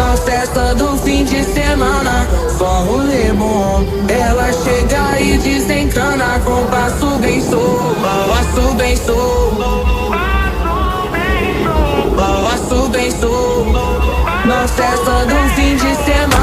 Na festa do fim de semana, só rolê bom. Ela chega e desencana com passo bem solto, passo bem solto, passo bem solto. Na festa do fim de semana.